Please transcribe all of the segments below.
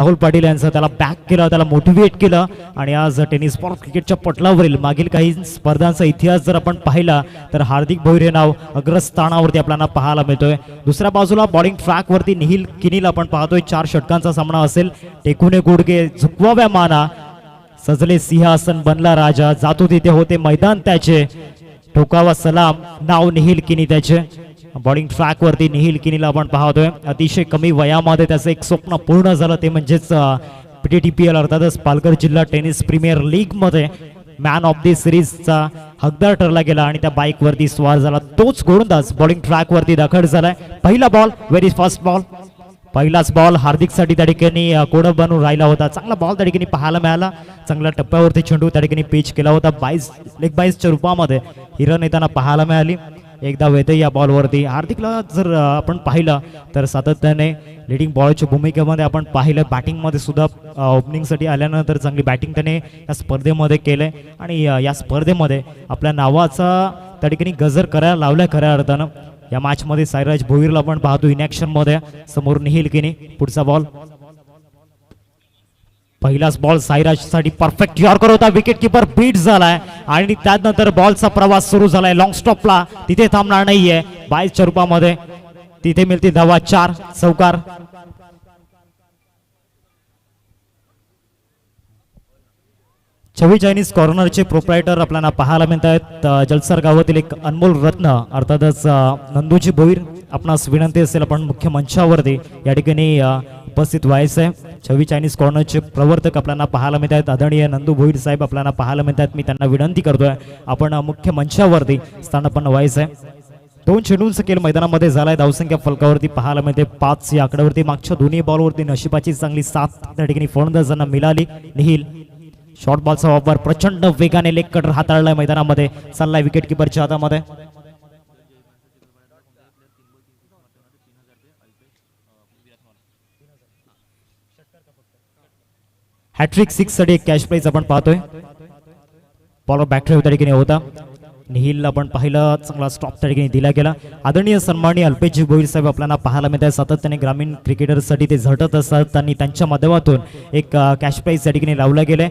राहुल पाटील यांचं त्याला बॅक केलं, त्याला मोटिवेट केलं आणि आज टेनिस बॉल क्रिकेटच्या पटलावरील मागील काही स्पर्धांचा इतिहास जर आपण पाहिला तर हार्दिक भोईर हे नाव अग्रस्थानावरती आपल्याला पाहायला मिळतोय। दुसऱ्या बाजूला बॉलिंग ट्रॅकवरती निहिल किनील आपण पाहतोय। 4 षटकांचा सामना असेल। टेकूने गुडघे झुकवाव्या माना, सजले सिंहासन बनला राजा, जातो तिथे होते मैदान त्याचे, ठोकावा सलाम नाव निहिल किनी त्याचे। बॉलिंग ट्रॅक वरती निहिल किनीला आपण पाहतोय। अतिशय कमी वयामध्ये त्याचं एक स्वप्न पूर्ण झालं, ते म्हणजेच PTTPL अर्थातच पालघर जिल्हा टेनिस प्रीमियर लीग मध्ये मॅन ऑफ द सिरीजचा हकदार ठरला गेला आणि त्या बाईक वरती स्वार झाला तोच गोलंदाज बॉलिंग ट्रॅक वरती दाखल झालाय। पहिला बॉल व्हेरी फास्ट बॉल, पहिलाच बॉल हार्दिक साठी त्या ठिकाणी कोडं बनून राहिला होता। चांगला बॉल त्या ठिकाणी पाहायला मिळाला, चांगल्या टप्प्यावरती चेंडू त्या ठिकाणी पिच केला होता। लेग बाईसच्या रूपामध्ये हिरन येताना पाहायला मिळाली। एकदा वेते या बॉलवरती हार्दिकला जर आपण पाहिलं तर सातत्याने लिडिंग बॉलच्या भूमिकेमध्ये आपण पाहिलं, बॅटिंगमध्ये सुद्धा ओपनिंगसाठी आल्यानंतर चांगली बॅटिंग त्याने या स्पर्धेमध्ये केलंय आणि या स्पर्धेमध्ये आपल्या नावाचा त्या ठिकाणी गजर करायला लावलाय खऱ्या अर्थानं। या मॅच मध्ये साईराज भोईरला आपण पाहतो इन ऍक्शन मध्ये, समोर निहिल किनी। पुढचा बॉल, पहिलाच बॉल साईराज साठी परफेक्ट यॉर्कर होता, विकेट किपर बीट झालाय आणि त्यानंतर बॉलचा प्रवास सुरू झालाय लॉंग स्टॉपला, तिथे थांबणार नाहीये। 22च्या रूपामध्ये तिथे मिळते धावा, 4 चौकार। छवी चायनीज कॉर्नरचे प्रोप्रायटर आपल्याला पाहायला मिळत आहेत। जलसर गावातील एक अनमोल रत्न अर्थातच नंदूजी भोईर, आपणास विनंती असेल आपण मुख्य मंचावरती या ठिकाणी उपस्थित व्हायचं आहे। छवी चायनीज कॉर्नरचे प्रवर्तक आपल्याला पाहायला मिळत आहेत, आदरणीय नंदू भोईर साहेब आपल्याला पाहायला मिळत आहेत। मी त्यांना विनंती करतोय आपण मुख्य मंचावरती स्थानापन्न व्हायचं आहे। 2 चेंडूंचा खेळ मैदानामध्ये झालाय, धावसंख्या फलकावरती पाहायला मिळते 5 या आकड्यावरती। मागच्या दोन्ही बॉलवरती नशिबाची चांगली साथ त्या ठिकाणी फलंदाजांना मिळाली। निहिल शॉर्ट बॉलचा वापर प्रचंड वेगाने लेग कटर हाताळलाय मैदानामध्ये, चाललाय विकेट किपरच्या हातामध्ये। हॅट्रिक 6 साठी एक कॅश प्राइज आपण पाहतोय। बॉलर बॅटरी त्या ठिकाणी होता, निहिल आपण पाहिलं, चांगला स्टॉप त्या ठिकाणी दिला गेला। आदरणीय सन्माननीय अल्पेशजी भोईर साहेब आपल्याला पाहायला मिळतात, सातत्याने ग्रामीण क्रिकेटरसाठी ते झटत असतात आणि त्यांच्या माध्यमातून एक कॅश प्राइज त्या ठिकाणी लावला गेलाय।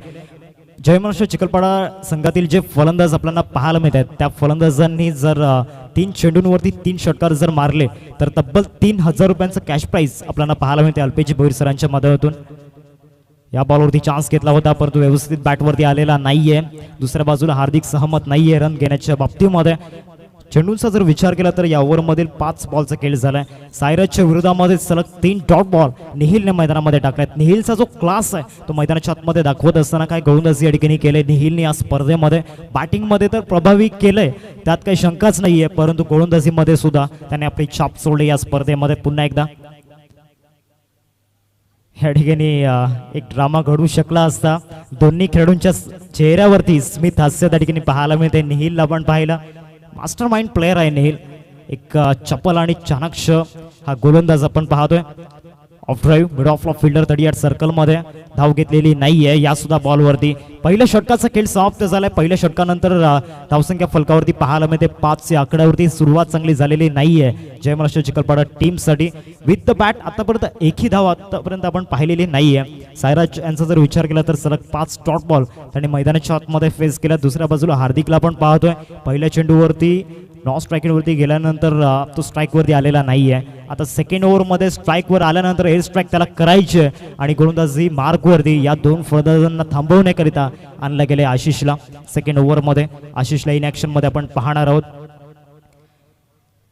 जय महाराष्ट्र चिखलपाडा संघातील जे फलंदाज आपल्याला पाहायला मिळतात त्या फलंदाजांनी जर 3 चेंडूंवरती 3 षटकार जर मारले तर तब्बल 3000 रुपयांचं कॅश प्राइज आपल्याला पाहायला मिळते अल्पेशजी भोईर सरांच्या माध्यमातून। या बॉलवरती चान्स घेतला होता परंतु व्यवस्थित बॅटवरती आलेला नाहीये। दुसऱ्या बाजूला हार्दिक सहमत नाहीये रन घेण्याच्या बाबतीमध्ये। चेंडूंचा जर विचार केला तर या ओव्हरमधील 5 बॉलचा खेळ झालाय। सायराजच्या विरोधामध्ये सलग 3 डॉट बॉल निहिलने मैदानामध्ये टाकल्यात। निहिलचा जो क्लास आहे तो मैदानाच्या आतमध्ये दाखवत असताना काय गोलंदाजी या ठिकाणी केले निहिलने या स्पर्धेमध्ये। बॅटिंगमध्ये तर प्रभावी केलंय त्यात काही शंकाच नाहीये, परंतु गोलंदाजीमध्ये सुद्धा त्याने आपली छाप सोडली या स्पर्धेमध्ये। पुन्हा एकदा या ठिकाणी एक ड्रामा घडू शकला असता, दोन्ही खेळाडूंच्या चेहऱ्यावरती स्मित हास्य त्या ठिकाणी पाहायला मिळते। निहिलला आपण पाहिलं, मास्टर माइंड प्लेयर आहे निहिल, एक चपल आणि चाणक्य हा गोलंदाज आपण पाहतोय। Of drive mid of fielder 38 circle मध्ये धाव घेतलेली नाहीये या सुद्धा बॉलवरती। पहिल्या षटकाचा खेळ समाप्त झालाय। पहिल्या षटकानंतर धावसंख्या फलकावरती पाहायला मिळते 5 या आकड्यावरती। सुरुवात चांगली झालेली नाहीये जय महाराष्ट्र चिखलपाडा टीम साठी। विथ द बॅट आतापर्यंत एकही धाव आतापर्यंत आपण पाहिलेली नाहीये। सायराज यांचा जर विचार केला तर सलग 5 डॉट बॉल त्यांनी मैदानाच्या आतमध्ये फेस केला। दुसऱ्या बाजूला हार्दिकला आपण पाहतोय पहिल्या चेंडूवरती नॉन स्ट्रायकिंग वरती गेल्यानंतर तो स्ट्राइक वरती आलेला नाहीये। आता सेकंड ओव्हर मध्ये स्ट्राइक वर आल्यानंतर एअर स्ट्राइक त्याला करायचे आणि गोलंदाजी मार्क वरती या 2 फलंदाजांना थांबवण्याकरिता आणलं गेले आशिषला। सेकंड ओव्हर मध्ये आशिषला इन ऍक्शन मध्ये आपण पाहणार आहोत।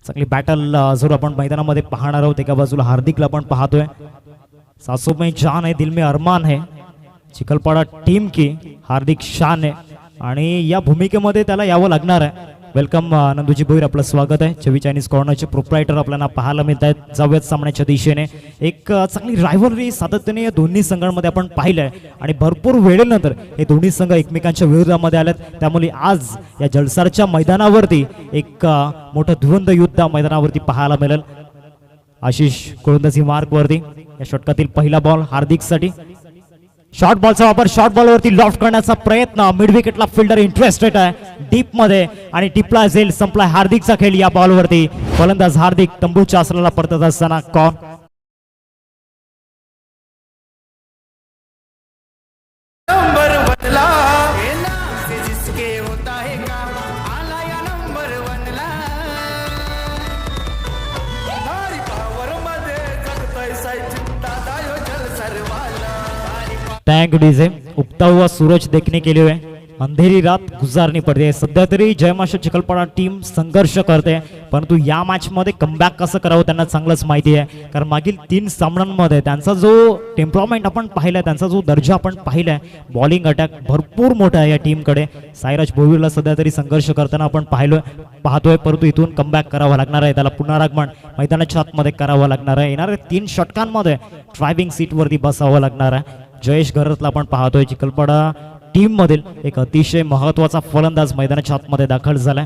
चांगली बॅटल जरूर आपण मैदानामध्ये पाहणार आहोत। एका बाजूला हार्दिकला आपण पाहतोय, सासू में जान है दिल में अरमान है, चिखलपाडा टीम की हार्दिक शान है आणि या भूमिकेमध्ये त्याला यावं लागणार आहे। वेलकम नंदूजी भोईर, आपलं स्वागत आहे। छवी चायनीज कॉर्नरचे प्रोप्रायटर आपल्याला पाहायला मिळत आहेत। जाऊयात सामन्याच्या दिशेने। एक चांगली रायव्हलरी सातत्याने या दोन्ही संघांमध्ये आपण पाहिलंय आणि भरपूर वेळेनंतर हे दोन्ही संघ एकमेकांच्या विरोधामध्ये आलेत, त्यामुळे आज या जलसारच्या मैदानावरती एक मोठं धुरंध युद्ध मैदानावरती पाहायला मिळेल। आशिष गोलंदाजी मार्क वरती, या षटकातील पहिला बॉल हार्दिक साठी। शॉर्ट बॉलचा वापर, शॉर्ट बॉलवरती लॉफ्ट करण्याचा प्रयत्न, मिड विकेटला फिल्डर इंटरेस्टेड आहे डीप मध्ये आणि टिपला झेल संपलाय हार्दिकचा खेळ या बॉलवरती। फलंदाज हार्दिक तंबूच्या आसनाला परतत असताना कॉर्न थैंक यू डीजे। उगता हुआ सूरज देखने के लिए अंधेरी रात गुजारनी पडते आहे। सध्या तरी जयमाशा चिखलपाडा टीम संघर्ष करते, परंतु या मॅच मध्ये कमबॅक कसं करावं त्यांना चांगलंच माहिती आहे, कारण मागील 3 सामन्यांमध्ये त्यांचा जो टेम्परामेंट आपण पाहिलाय, त्यांचा जो दर्जा आपण पाहिलाय, बॉलिंग अटॅक भरपूर मोठा आहे या टीमकडे। साईराज भोईरला सध्या तरी संघर्ष करताना आपण पाहतोय, परंतु इथून कमबॅक करावं लागणार आहे, त्याला पुनरागमन मैदानाच्या आतमध्ये करावं लागणार आहे। येणाऱ्या 3 षटकांमध्ये ड्रायव्हिंग सीट वरती बसावं लागणार आहे। जयेश घरतला आपण पाहतोय चिखलपाडा टीम मधील एक अतिशय महत्वाचा फलंदाज मैदानाच्या आतमध्ये दाखल झालाय।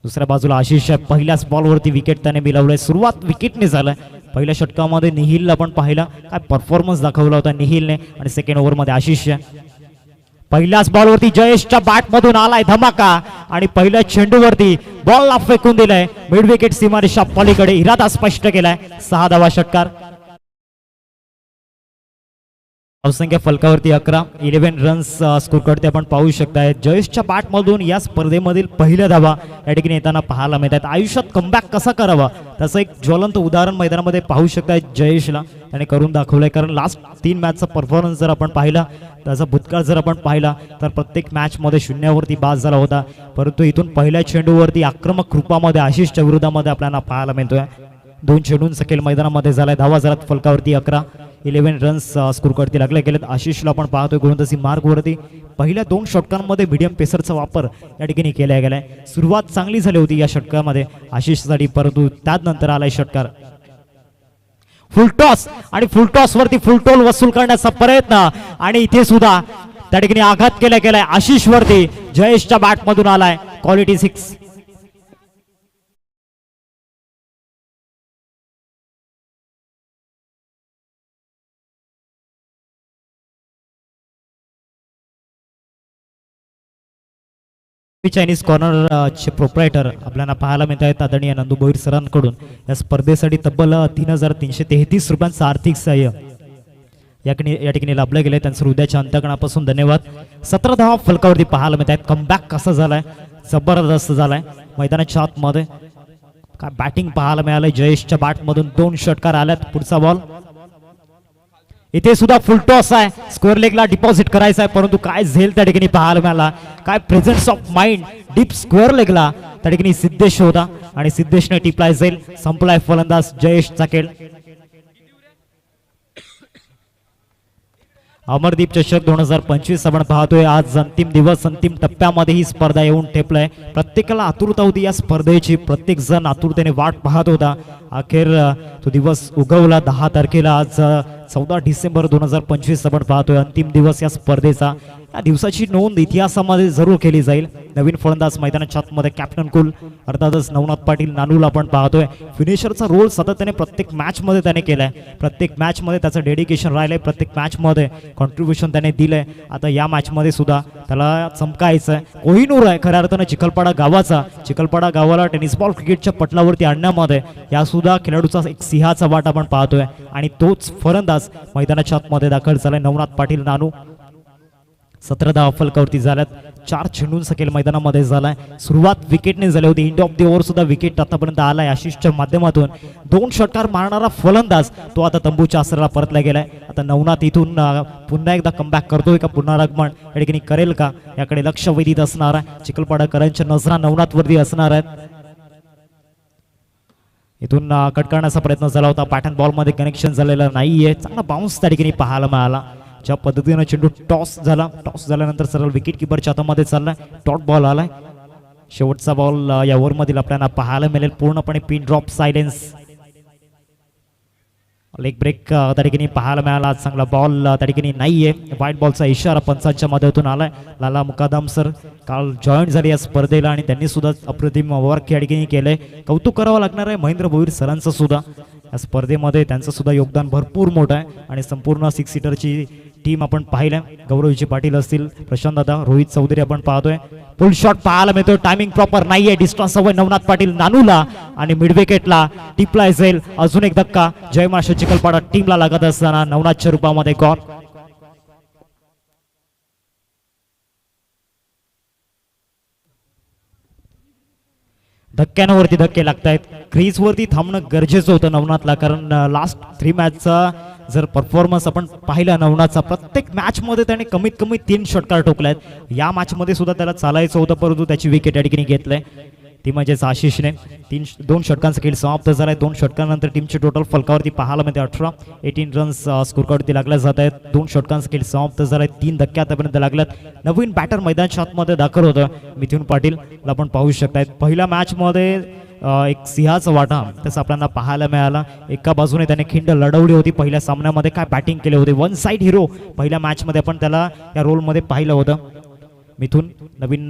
दुसऱ्या बाजूला आशिष पहिल्याच बॉलवरती विकेट त्याने मिळवलंय। सुरुवात विकेटने झालाय। पहिल्या षटकामध्ये निहिलला आपण पाहिला काय परफॉर्मन्स दाखवला होता निहिलने, आणि सेकंड ओव्हर मध्ये आशिष पहिल्याच बॉलवरती जयेशच्या बॅट मधून आलाय धमाका, आणि पहिल्या चेंडूवरती बॉलला फेकून दिलाय मिड विकेट सीमारेषा पलीकडे। इरादा स्पष्ट केलाय। 6 धावा षटकार। धावसंख्या फलकावरती 11 रन्स स्कोर करते आपण पाहू शकताय। जयेशच्या बॅट मधून या स्पर्धेमधील पहिल्या धावा या ठिकाणी येताना पाहायला मिळतात। आयुष्यात कमबॅक कसा करावा त्याचं एक ज्वलंत उदाहरण मैदानामध्ये पाहू शकताय जयेशला त्याने करून दाखवलंय, कारण लास्ट 3 मॅचचा परफॉर्मन्स जर आपण पाहिला, त्याचा भूतकाळ जर आपण पाहिला, तर प्रत्येक मॅच मध्ये शून्यावरती बाद झाला होता, परंतु इथून पहिल्या चेंडूवरती आक्रमक रूपामध्ये आशिषच्या विरोधामध्ये आपल्याला पाहायला मिळतोय। 2 चेंडून सकेल मैदानामध्ये झालाय। धावा झाल्यात फलकावरती 11 रन्स स्कोर करते लागले गेलेत। आशिषला आपण पाहतोय गोलंदाजी मार्गवरती पहिल्या 2 षटकांमध्ये मीडियम पेसरचा वापर या ठिकाणी केला गेलाय। सुरुवात चांगली झाली होती या षटकामध्ये आशिषसाठी, परंतु त्यानंतर आलाय षटकार फुल टॉस, आणि फुल टॉस वरती फुल टोल वसूल करण्याचा प्रयत्न, आणि इथे सुद्धा त्या ठिकाणी आघात केला गेलाय आशिष वरती। जयेशच्या बॅट मधून आलाय क्वालिटी 6। चायनीज कॉर्नर चे प्रोप्रायटर आपल्याला पाहायला मिळत आहेत आदरणीय नंदू भोईर सरांकडून। या स्पर्धेसाठी तब्बल 3333 रुपयांचं आर्थिक सहाय्य या ठिकाणी लाभलं गेलंय, त्यांचं हृदयाच्या अंतकणापासून धन्यवाद। 17 धावा फलकावरती पाहायला मिळत आहेत। कमबॅक कसा झालाय, जबरदस्त झालाय मैदानाच्या आतमध्ये। काय बॅटिंग पाहायला मिळालंय जयेशच्या बॅट मधून। 2 षटकार आल्यात। पुढचा बॉल इथे सुद्धा फुल टॉस आहे, स्क्वेअर लेगला डिपॉझिट करायचा आहे, परंतु काय झेल त्या ठिकाणी पाहायला मिळाला, काय presence of mind deep square लेगला त्या ठिकाणी सिद्धेश होता, आणि सिद्धेशने टिपलाय झेल। संपलाय फलंदाज जयेशचा खेळ। अमरदीप चषक 2025 आपण पाहतोय। आज अंतिम दिवस, अंतिम टप्प्यामध्ये ही स्पर्धा येऊन ठेपलाय। प्रत्येकाला आतुरता होती या स्पर्धेची, प्रत्येक जण आतुरतेने वाट पाहत होता। अखेर तो दिवस उगवला 10 तारखेला। आज 14 डिसेंबर 2025 आपण पाहतोय अंतिम दिवस या स्पर्धेचा। या दिवसाची नोंद इतिहासामध्ये जरूर केली जाईल। नवीन फलंदाज मैदानाच्या आतमध्ये कॅप्टन कुल अर्थातच नवनाथ पाटील नानूला आपण पाहतोय। फिनिशरचा रोल सातत्याने प्रत्येक मॅच मध्ये त्याने केलाय, प्रत्येक मॅच मध्ये त्याचं डेडिकेशन राहिलंय, प्रत्येक मॅच मध्ये कॉन्ट्रीब्युशन त्याने दिलंय। आता या मॅच मध्ये सुद्धा त्याला चमकायचं आहे। कोहिनूर आहे खऱ्या अर्थानं चिखलपाडा गावाचा। चिखलपाडा गावाला टेनिस बॉल क्रिकेटच्या पटलावरती आणण्यामध्ये या सुद्धा खेळाडूचा एक सिंहाचा वाटा आपण पाहतोय, आणि तोच फलंदाज मैदानाच्या आतमध्ये दाखल झालाय नवनाथ पाटील नानू। 17 धावा फलकावरती झाल्यात। 4 चेंडून सकेल मैदानामध्ये झालाय। सुरुवात विकेटने झाली होती। एंड ऑफ द ओव्हर सुद्धा विकेट आतापर्यंत आलाय आशिषच्या माध्यमातून। 2 षटकार मारणारा फलंदाज तो आता तंबूच्या आसराला परतला गेलाय। आता नवनाथ इथून पुन्हा एकदा कमबॅक करतोय का पुनरागमन या ठिकाणी करेल का, याकडे लक्ष वेधीत असणार आहे। चिखलपाडाकरांच्या नजरा नवनाथ वरती असणार आहेत। इथून कट करण्याचा प्रयत्न झाला होता, पॅटर्न बॉल मध्ये कनेक्शन झालेलं नाहीये। चांगला बाउन्स त्या ठिकाणी पाहायला मिळाला। ज्या पद्धतीने चेंडू टॉस झाल्यानंतर सरळ विकेट किपरच्या हातामध्ये चाललाय। डॉट बॉल आलाय। शेवटचा बॉल या ओव्हर मधील आपल्याला पाहायला मिळेल। पूर्णपणे pin drop silence, leg break त्या ठिकाणी पाहायला मिळाला। चांगला बॉल त्या ठिकाणी नाहीये। व्हाईट बॉलचा इशारा पंचांच्या मदतीतून आलाय। लाला मुकादम सर काल जॉईन झाले या स्पर्धेला, आणि त्यांनी सुद्धा अप्रतिम वर्क या ठिकाणी केलंय। कौतुक करावं लागणार आहे महेंद्र भोईर सरांचं सुद्धा। या स्पर्धेमध्ये त्यांचं सुद्धा योगदान भरपूर मोठं आहे, आणि संपूर्ण 6 सीटरची टीम आपण पाहिलं। गौरवजी पाटील असतील, प्रशांत दादा, रोहित चौधरी आपण पाहतोय। फुल शॉट पाहायला मिळतोय, टायमिंग प्रॉपर नाहीये। डिस्टन्स हवंय नवनाथ पाटील नानूला, आणि मिड विकेटला टिपलाय जाईल। अजून एक धक्का जयमाशा चिखलपाडा टीमला लागत असताना नवनाथच्या रूपामध्ये गॉल। धक्क्यांवरती धक्के लागतायत। क्रीज वरती थांबणं गरजेचं होतं नवनाथला, कारण लास्ट 3 मॅचचा जर परफॉर्मन्स आपण पाहिला नवनाथचा, प्रत्येक मॅचमध्ये त्याने कमीत कमी 3 षटकार ठोकल्यात. या मॅचमध्ये सुद्धा त्याला चालायचं होतं, परंतु त्याची विकेट या ठिकाणी घेतलंय, ती म्हणजेच आशिषने. 2 षटकांचा खेळ समाप्त झालाय. 2 षटकांनंतर टीमचे टोटल फलकावरती पाहायला मिळते 18 रन्स स्कोरकार्डवरती लागल्या जात आहेत. 2 षटकांचा खेळ समाप्त झालाय. 3 धक्के आतापर्यंत लागल्यात. नवीन बॅटर मैदानाच्या आतमध्ये दाखल होतं मिथुन पाटील आपण पाहू शकतायत. पहिल्या मॅचमध्ये एक सिंहाचा वाटा तसं आपल्याला पाहायला मिळाला. एका बाजूने त्याने खिंड लढवली होती. पहिल्या सामन्यामध्ये काय बॅटिंग केले होते, वन साइड हिरो पहिल्या मॅचमध्ये आपण त्याला या रोलमध्ये पाहिलं होतं. मिथुन नवीन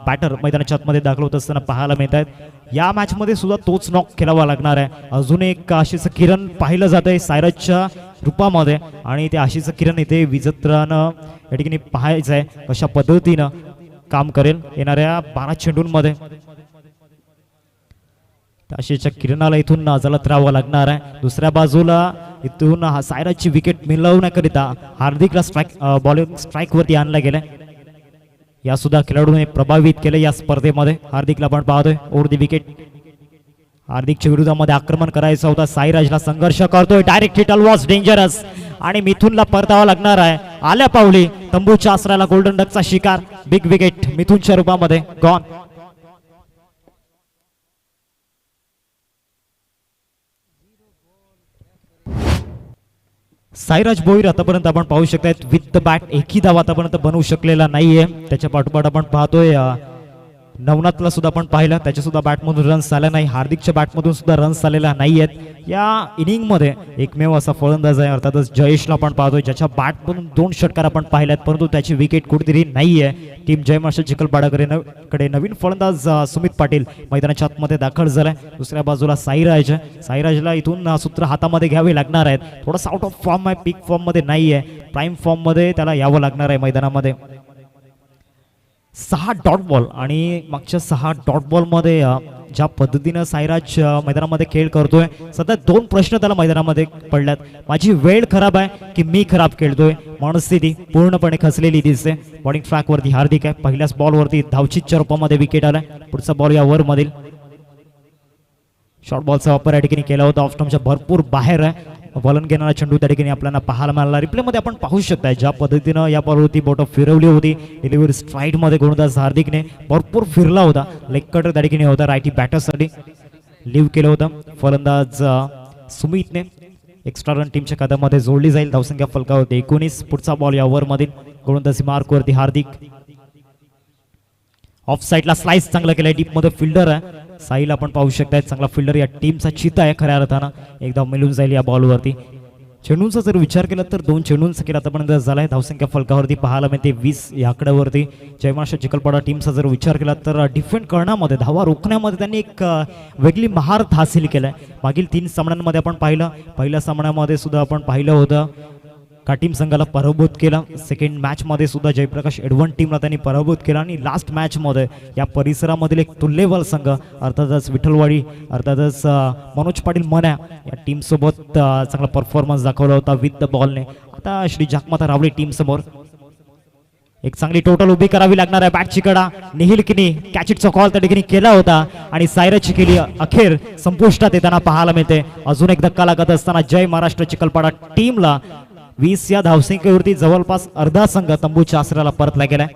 बॅटर मैदानाच्या आतमध्ये दाखल होत असताना पाहायला मिळत आहेत. या मॅचमध्ये सुद्धा तोच नॉक खेळावा लागणार आहे. अजून एक आशिषचं किरण पाहिलं जात आहे सायराजच्या रूपामध्ये, आणि ते आशिषचं किरण इथे विचित्रानं या ठिकाणी पाहायचं आहे कशा पद्धतीनं काम करेल येणाऱ्या 12 चेंडूंमध्ये. आशिषच्या किरणाला इथून जलत राहावं लागणार आहे. दुसऱ्या बाजूला इथून सायराजची विकेट मिळवण्याकरिता हार्दिकला बॉलिंग स्ट्राईकवरती आणलं गेलं. या सुद्धा खेळाडूने प्रभावित केले या स्पर्धेमध्ये. हार्दिकला आपण पाहतोय ओव्हर द विकेट. हार्दिकच्या विरोधामध्ये आक्रमण करायचं होतं. साईराजला संघर्ष करतोय. डायरेक्ट हिटल वॉज डेंजरस आणि मिथुनला परतावा लागणार आहे. आल्या पावली तंबूच्या आसऱ्याला गोल्डन डकचा शिकार. बिग विकेट मिथुनच्या रूपामध्ये गॉन. साईराज भोईर आतापर्यंत आपण पाहू शकताय विथ द बॅट एकही धाव आतापर्यंत बनवू शकलेला नाहीये. त्याच्या पाठोपाठ आपण पाहतोय नवनाथला सुद्धा आपण पाहिलं, त्याच्या सुद्धा बॅटमधून रन्स आले नाही. हार्दिकच्या बॅटमधून सुद्धा रन्स आलेला नाहीयेत. या इनिंगमध्ये एकमेव असा फलंदाज आहे अर्थातच जयेशला आपण पाहतोय, ज्याच्या बॅटमधून 2 षटकार आपण पाहिल्यात, परंतु त्याची विकेट कुठेतरी नाहीये. टीम जय महाराष्ट्र चिखलपाडाकडे नवीन फलंदाज सुमित पाटील मैदानाच्या आतमध्ये दाखल झालाय. दुसऱ्या बाजूला साईराजला इथून सूत्र हातामध्ये घ्यावे लागणार आहेत. थोडासा आउट ऑफ फॉर्म आहे, पीक फॉर्म मध्ये नाहीये, प्राईम फॉर्म मध्ये त्याला यावं लागणार आहे मैदानामध्ये. 6 डॉट बॉल आणि मागच्या 6 डॉट बॉल मध्ये ज्या पद्धतीनं साईराज मैदानामध्ये खेळ करतोय, सतत 2 प्रश्न त्याला मैदानामध्ये पडल्यात. माझी वेळ खराब आहे की मी खराब खेळतोय, मनस्थिती पूर्णपणे खचलेली दिसते. बॉलिंग ट्रॅक वरती हार्दिक आहे. पहिल्याच बॉल वरती धावचीच्या रूपामध्ये विकेट आलाय. पुढचा बॉल या वर मधील शॉर्ट बॉलचा वापर या ठिकाणी केला होता. ऑफ स्टंपच्या भरपूर बाहेर आहे. बॉलन घेणारा चेंडू त्या ठिकाणी आपल्याला पाहायला मिळाला. रिप्लेमध्ये आपण पाहू शकताय ज्या पद्धतीनं या बॉलवरती बोट फिरवली होती. डिलिव्हरी स्ट्राईट मध्ये गोलंदाज हार्दिकने भरपूर फिरला होता. लेग कटर त्या ठिकाणी होता. रायटी बॅटरसाठी लिव्ह केलं होतं. फलंदाज सुमितने एक्स्ट्रा रन टीमच्या खात्यामध्ये जोडली जाईल. धावसंख्या फलकावरती 19. पुढचा बॉल या ओव्हर मधील गोलंदाजी मार्क वरती हार्दिक. ऑफ साईडला स्लाइस चांगलं केलंय. डीप मध्ये फिल्डर आहे साईला आपण पाहू शकताय. चांगला फिल्डर या टीमचा चिता आहे खऱ्या अर्थानं. एकदा मिळून जाईल या बॉलवरती. चेंडूंचा जर विचार केला तर 2 चेंडूंचा खेळ आतापर्यंत झालाय. धावसंख्या फलकावरती पाहायला मिळते 20 या आकड्यावरती. जय महाराष्ट्र चिखलपाडा टीमचा जर विचार केला तर डिफेंड करण्यामध्ये, धावा रोखण्यामध्ये त्यांनी एक वेगळी महारत हासिल केलाय. मागील 3 सामन्यांमध्ये आपण पाहिलं, पहिल्या सामन्यामध्ये सुद्धा आपण पाहिलं होतं काटीम संघाला पराभूत केला. सेकंड मॅच मध्ये सुद्धा जयप्रकाश एडवंट टीमला त्यांनी पराभूत केला. आणि लास्ट मॅच मध्ये या परिसरामधील एक तुल्यबल संघ अर्थातच विठ्ठलवाडी, अर्थातच मनोज पाटील मन्या या टीम सोबत चांगला परफॉर्मन्स दाखवला होता विथ द बॉलने. आता श्री जाकमाता रावळे टीम समोर एक चांगली टोटल उभी करावी लागणार आहे. बॅटची कडा निहिल किनी कॅचिटचा कॉल त्या ठिकाणी केला होता आणि सायराजची केली अखेर संपुष्टात येताना पाहायला मिळते. अजून एक धक्का लागत असताना जय महाराष्ट्र चिखलपाडा टीमला 20 या धावसंख्येवरती जवळपास अर्धा संघ तंबूच्या आसऱ्याला परतला गेलाय.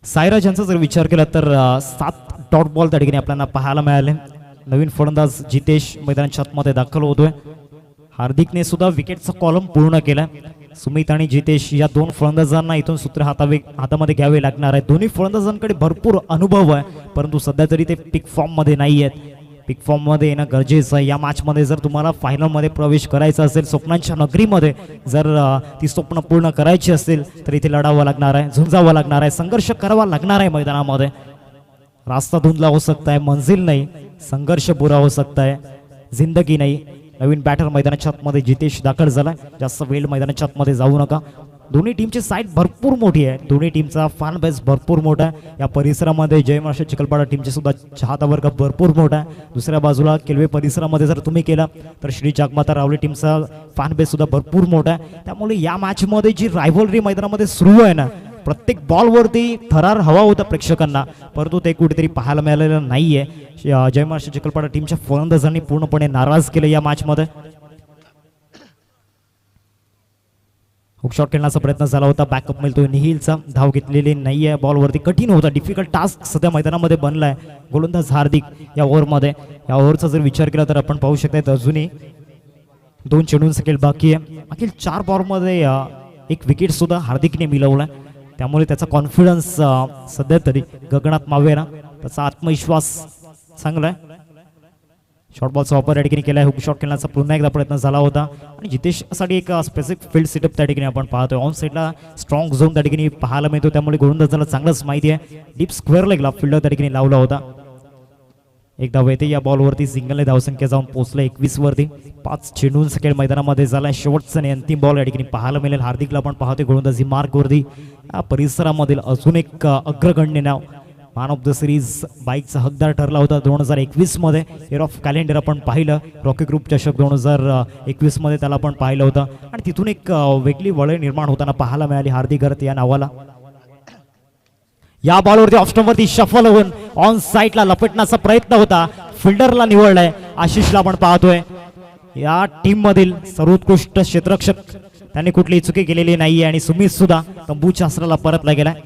सायराज यांचा जर विचार केला तर 7 डॉट बॉल त्या ठिकाणी आपल्याला पाहायला मिळाले. नवीन फलंदाज जितेश मैदानाच्या आतमध्ये दाखल होतोय. हार्दिकने सुद्धा विकेटचा कॉलम पूर्ण केलाय. सुमित आणि जितेश या 2 फलंदाजांना इथून सूत्र हातामध्ये घ्यावे लागणार आहे. दोन्ही फलंदाजांकडे भरपूर अनुभव आहे, परंतु सध्या तरी ते पीक फॉर्म मध्ये नाही आहेत. पीक फॉर्म मध्ये येणं गरजेचं आहे. या मॅच मध्ये जर तुम्हाला फायनल मध्ये प्रवेश करायचा असेल, स्वप्नांच्या नगरीमध्ये जर ती स्वप्न पूर्ण करायची असेल तर इथे लढावं लागणार आहे, झुंजावं लागणार आहे, संघर्ष करावा लागणार आहे मैदानामध्ये. रास्ता धुंदला हो सकता है, मंजिल नहीं, संघर्ष बुरा हो सकता है, जिंदगी नहीं. नवीन बॅटर मैदानाच्या आतमध्ये जितेश दाखल झाला. जास्त वेळ मैदानाच्या आतमध्ये जाऊ नका. दोन्ही टीमची साईट भरपूर मोठी आहे, दोन्ही टीमचा फॅन बेस भरपूर मोठा आहे. या परिसरामध्ये जय महाराष्ट्र चिखलपाडा टीमचे सुद्धा चाहता वर्ग भरपूर मोठा आहे. दुसऱ्या बाजूला केलवे परिसरामध्ये जर तुम्ही केला तर श्री जागमाता रावले टीमचा फॅन बेस सुद्धा भरपूर मोठा आहे. त्यामुळे या मॅचमध्ये जी रायव्हलरी मैदानामध्ये सुरू आहे ना, प्रत्येक बॉलवरती थरार हवा होता प्रेक्षकांना, परंतु ते कुठेतरी पाहायला मिळालेलं नाहीये. जय महाराष्ट्र चिखलपाडा टीमच्या फलंदाजांनी पूर्णपणे नाराज केले या मॅचमध्ये. हुकशॉट खेळण्याचा प्रयत्न झाला होता, बॅकअप मिळतोय निहिलचा, धाव घेतलेली नाहीये. बॉलवरती कठीण होता, डिफिकल्ट टास्क सध्या मैदानामध्ये बनलाय. गोलंदाज हार्दिक या ओव्हरमध्ये, या ओव्हरचा जर विचार केला तर आपण पाहू शकता अजूनही 2 चेंडूंचा खेळ बाकी आहे. मागील 4 बॉलमध्ये एक विकेट सुद्धा हार्दिकने मिळवलाय, त्यामुळे त्याचा कॉन्फिडन्स सध्या तरी गगनात मावेना, त्याचा आत्मविश्वास चांगला आहे. शॉर्ट बॉलचा वापर या ठिकाणी केला आहे. हुक शॉट खेळण्याचा पुन्हा एकदा प्रयत्न झाला होता आणि जितेशसाठी एक स्पेसिफिक फील्ड सेटअप त्या ठिकाणी आपण पाहतोय. ऑन साईडला स्ट्रॉंग झोन त्या ठिकाणी पाहायला मिळतो, त्यामुळे गोलंदाजाला चांगलंच माहिती आहे. डीप स्क्वेअर लेगला फिल्डर त्या ठिकाणी लावला होता. एक धाव येते या बॉलवरती, सिंगलने धावसंख्या जाऊन पोहोचला 21 वरती. 5 चेंडूंचा खेळ मैदानामध्ये झाला. शेवटचा आणि अंतिम बॉल या ठिकाणी पाहायला मिळेल. हार्दिकला आपण पाहतोय गोलंदाजी मार्कवरती. या परिसरामधील अजून एक अग्रगण्य नाव, मॅन ऑफ द सिरीज बाईकचा हकदार ठरला होता 2021 मध्ये. इयर ऑफ कॅलेंडर आपण पाहिलं, रॉकी ग्रुप चषक 2021 मध्ये त्याला आपण पाहिलं होतं आणि तिथून एक वेगळी वळण निर्माण होताना पाहायला मिळाली हार्दिक गर्त या नावाला. या बॉलवरती ऑफ स्टंपवरती शफल होऊन ऑन साईडला लपेटण्याचा प्रयत्न होता, फिल्डरला निवडलाय. आशिषला आपण पाहतोय या टीम मधील सर्वोत्कृष्ट क्षेत्ररक्षक, त्यांनी कुठलीही चुकी केलेली नाहीये आणि सुमित सुद्धा तंबूच्या आसराला परतला गेलाय.